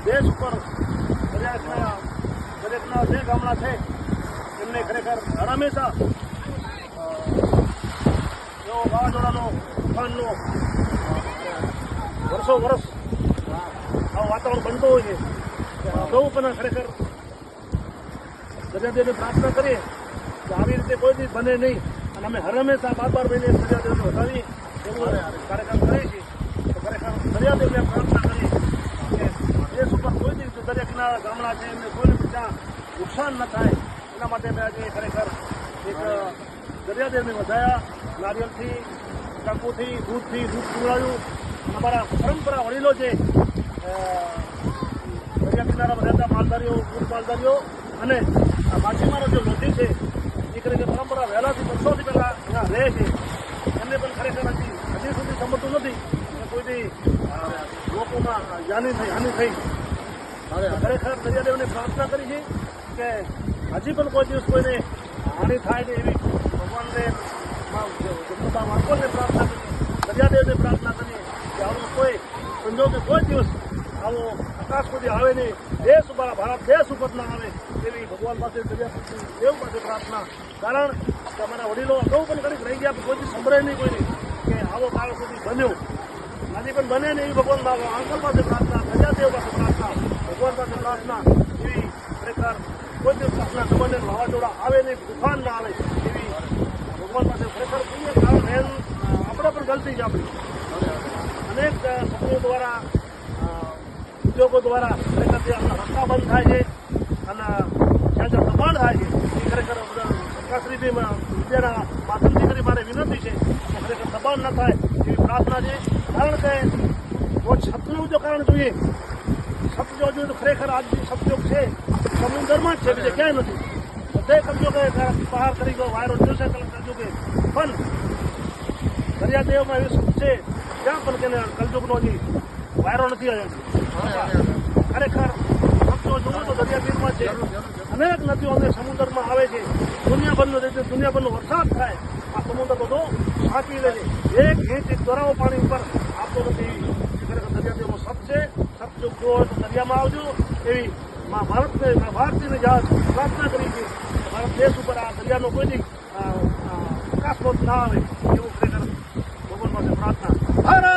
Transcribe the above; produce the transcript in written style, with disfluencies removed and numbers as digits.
દેશ ઉપર દરેકના જે ગામડા છે એમને ખરેખર હંમેશા એવો વાવાઝોડાનો તોફાનનો વર્ષો વર્ષ આવું વાતાવરણ બનતો હોય છે. સૌ પણ ખરેખર દરિયાદેવને પ્રાર્થના કરીએ કે આવી રીતે કોઈ દિવસ બને નહીં અને અમે હંમેશા 12 મહિને દરિયાદેવને વધાવી એવું કાર્યક્રમ કરીએ છીએ. તો ખરેખર દરિયાદેવને પ્રાર્થના કરીએ કે દેશ ઉપર કોઈ દિવસ દરિયા કિનારા ગામડા છે એમને કોઈને ત્યાં નુકસાન ન થાય એના માટે મેં આજે ખરેખર એક દરિયાદેવને વધાયા. નારિયેળથી, ચંપુથી, દૂધ પીવડાવ્યું. અમારા પરંપરા વડીલો છે દરિયા કિનારામાં રહેતા માલધારીઓ, દૂધ માલધારીઓ અને માછીમારો જે લોધી છે એ ખરેખર પરંપરા વહેલાથી વર્ષોથી પહેલાં ત્યાં રહે છે. એમને પણ ખરેખર હજી સુધી સમજતું નથી કે કોઈથી લોકોમાં હાનિ થઈ. ખરેખર દરિયાદેવને પ્રાર્થના કરી છે કે હજી પણ કોઈ દિવસ કોઈને હાનિ થાય ને એવી ભગવાનને માણસોને પ્રાર્થના કરીએ, દરિયાદેવને પ્રાર્થના કરીએ કે આવું કોઈ સંજોગે કોઈ દિવસ આવો આકાશમાંથી આવે નહીં, ભારત દેશ ઉપર ના આવે એવી ભગવાન પાસે દરિયાદેવ પાસે પ્રાર્થના. કારણ કે અમારા વડીલો અગાઉ પણ ઘડીક રહી ગયા કોઈથી સંભળાય નહીં કોઈને કે આવો કાળ સુધી બન્યો. હજી પણ બને ને એવી ભગવાન આંકલ પાસે પ્રાર્થના, દરિયાદેવ પાસે પ્રાર્થના, ભગવાન પાસે પ્રાર્થના એવી ખરેખર કોઈ દિવસ પ્રાર્થના ન બને, વાવાઝોડા આવે નહીં, તૂફાન ના આવે એવી ભગવાન પાસે ખરેખર કહીએ. કારણ આપણે પણ ગલતી છે આપણી. અનેક કંપનીઓ દ્વારા, ઉદ્યોગો દ્વારા ખરેખર જે આપણા રસ્તા બંધ થાય છે અને જ્યાં જ્યાં દબાણ થાય છે એ ખરેખર સરકારશ્રી વિદ્યાના માધ્યમથી કરી મારે વિનંતી છે કે ખરેખર દબાણ ન થાય એવી પ્રાર્થના છે. કારણ કે જો છતનું જો કારણ જોઈએ, છત જો જોઈએ તો ખરેખર આજ જે સપયોગ છે સમુદ્રમાં જ છે, બીજે ક્યાંય નથી. બધે કબજો કે બહાર કરી ગયો, વાયરો જોશે કબજો કે, પણ દરિયાદેવમાં એવી સુખ છે ત્યાં પણ તેને કલયુગનો હજી વાયરો નથી આવ્યો. ખરેખર કબજો જોવો તો દરિયાગીરમાં છે. અનેક નદીઓ અનેક સમુદ્રમાં આવે છે. દુનિયાભરનો વરસાદ થાય આ સમુદ્ર બધો સાચવી લે છે. એક ઇંચ દરાવો પાણી ઉપર આપતો નથી. ખરેખર દરિયાદેવનો સપ છે. સપ જો હોય તો દરિયામાં આવજો એવી ભારતીય જહાજ પ્રાર્થના કરી છે. ભારત દેશ ઉપર આ દરિયાનો કોઈ અકસ્માત ના આવે એવું ખરેખર ભગવાન પાસે પ્રાર્થના. ભારત